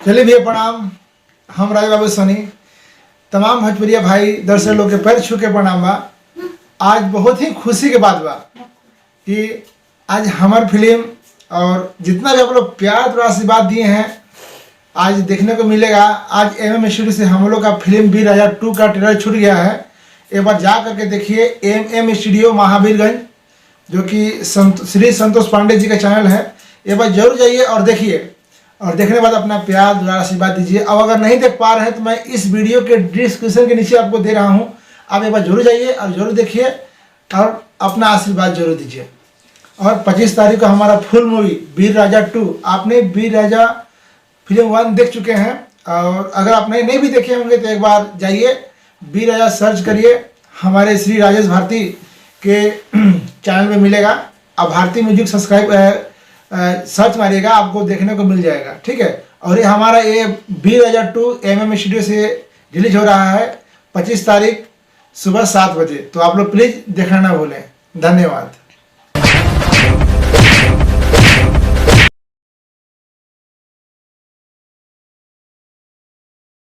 चलिए भैया प्रणाम। हम राज बाबू सोनी तमाम भोजपुरिया भाई दर्शक लोग के पैर छू के प्रणाम बा। आज बहुत ही खुशी के बात बा कि आज हमार फिल्म और जितना भी आप लोग प्यार और आशीर्वाद दिए हैं आज देखने को मिलेगा। आज एमएम स्टूडियो से हम लोग का फिल्म वीर राजा 2 का ट्रेलर छूट गया है। एक बार जा करके देखिए एमएम स्टूडियो महावीरगंज, जो कि श्री संतोष पांडे जी का चैनल है। एक बार जरूर जाइए और देखिए, और देखने के बाद अपना प्यार दुलार आशीर्वाद दीजिए। अब अगर नहीं देख पा रहे हैं तो मैं इस वीडियो के डिस्क्रिप्शन के नीचे आपको दे रहा हूँ, आप एक बार जरूर जाइए और जरूर देखिए और अपना आशीर्वाद जरूर दीजिए। और 25 तारीख को हमारा फुल मूवी वीर राजा 2, आपने वीर राजा फिल्म 1 देख चुके हैं, और अगर आप नहीं भी देखे होंगे तो एक बार जाइए वीर राजा सर्च करिए, हमारे श्री राजेश भारती के चैनल में मिलेगा। आप भारती म्यूजिक सब्सक्राइब सर्च मारिएगा, आपको देखने को मिल जाएगा। ठीक है। और ये हमारा ये वीर राजा 2 एमएम स्टूडियो से रिलीज हो रहा है 25 तारीख सुबह 7 बजे। तो आप लोग प्लीज़ देखना ना भूलें। धन्यवाद।